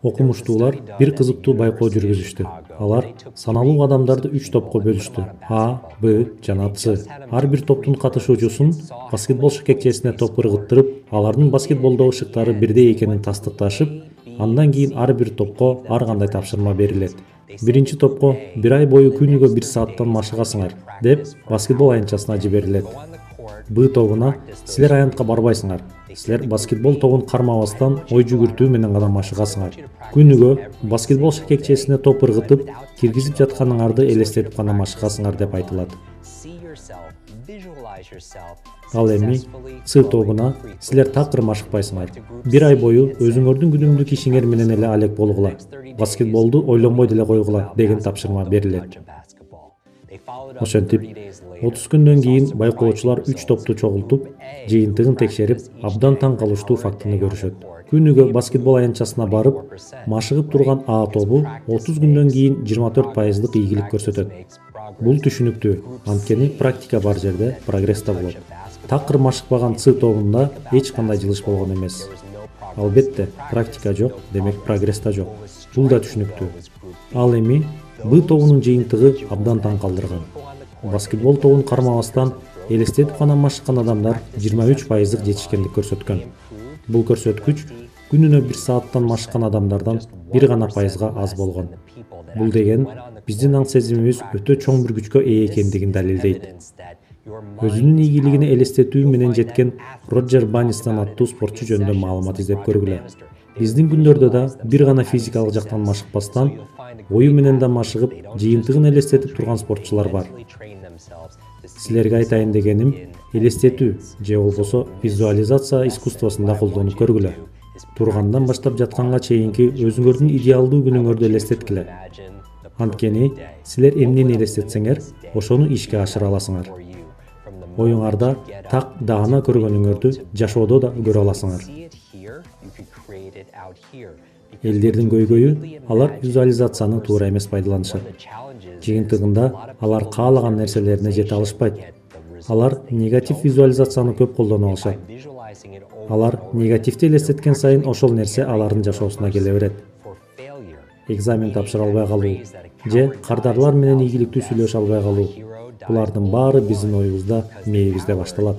Окумуштуулар бир кызыктуу байкоо жүргүзүштү. Алар саналуу адамдарды 3 топко бөлүштү: А, Б жана С. Ар бир топтун катышуучусун баскетбол шакекчесине топ ыргыттырып, алардын баскетболдогу ышыктары бирдей экенин тастыкташып, андан кийин ар бир топко ар кандай тапшырма берилет. Биринчи топко 1 ай бою күнүгө 1 сааттан машыгасыңар деп баскетбол аянтчасына жиберилет. Б тобуна силер аянтка барбайсыңар. Силер баскетбол тобун кармабастан ой жүгүртүү менен гана машыгасыңар. Күнүгө баскетбол шакекчесине топ ыргытып, киргизип жатканыңарды элестетип гана машыгасыңар деп айтылат. Ал эми С тобуна силер такыр машыкпайсыңар. 1 ай бою өзүңөрдүн күнүмдүк ишиңер менен эле алек болгула. Баскетболду ойлонбой деле койгула деген тапшырма берилет. Ошентип 30 күндөн кийин байкоочулар 3 топту чогултуп, жыйынтыгын текшерип, абдан таң калыштуу фактыны көрүшөт. Күнүгө баскетбол аянтчасына барып, машыгып турган А тобу 30 күндөн кийин 24% ийгилик көрсөтөт. Бул түшүнүктүү, анткени практика бар жерде прогресс да болот. Такыр машыкпаган С тобунда эч кандай жылыш болгон эмес. Албетте, практика жок, демек прогресс да жок. Бул да түшүнүктүү. Ал эми Б тобунун жыйынтыгы абдан таң калтырган. Баскетбол тобун кармабастан элестетип гана машыккан адамдар 23% жетишкендик көрсөткөн. Бул көрсөткүч күнүнө 1 сааттан машыккан адамдардан 1 гана пайызга аз болгон. Бул деген биздин аң сезимибиз өтө чоң бир күчкө ээ экендигин далилдейт. Өзүнүн ийгилигине элестетүү менен жеткен Роджер Баннистон аттуу спортчу жөнүндө маалымат издеп көргүлө. Биздин күндөрдө да бир гана физикалык жактан машыкпастан, ою менен да машыгып, жыйынтыгын элестетип турган спортчулар бар. Силерге айтайын дегеним, элестетүү же болбосо визуализация искусствосунда колдонуп көргүлө. Тургандан баштап жатканга чейинки өзүңөрдүн идеалдуу күнүңөрдү элестеткиле. Анткени силер эмнени элестетсеңер, ошону ишке ашыра аласыңар. Оюңарда так даана көргөнүңөрдү жашоодо да көрө аласыңар. Элдердин көйгөйү, алар визуализацияны туура эмес пайдаланышат. Жыйынтыгында алар каалаган нерселерине жете алышпайт. Алар негатив визуализацияны көп колдоно алышат. Алар негативди элестеткен сайын ошол нерсе алардын жашоосуна келе берет. Экзамен тапшыра албай калуу же кардарлар менен ийгиликтүү сүйлөшө албай калуу. Булардын баары биздин оюбузда, мээбизде башталат.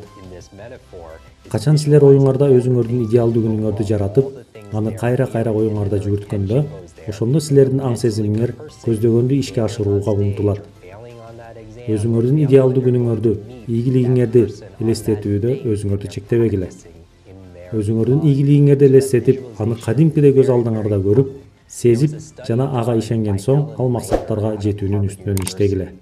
Качан силер оюңарда өзүңөрдүн идеалдуу күнүңөрдү жаратып, аны кайра-кайра оюңарда жүгүрткөндө, ошондо силердин аң сезимиңер көздөгөндү ишке ашырууга умтулат. Өзүңөрдүн идеалдуу күнүңөрдү, ийгилигиңерди элестетүүдө өзүңөрдү чектебегиле. Өзүңөрдүн ийгилигиңерди элестетип, аны кадимкидей көз алдыңарда көрүп, сезип жана ага ишенген соң ал максаттарга жетүүнүн үстүнөн иштегиле.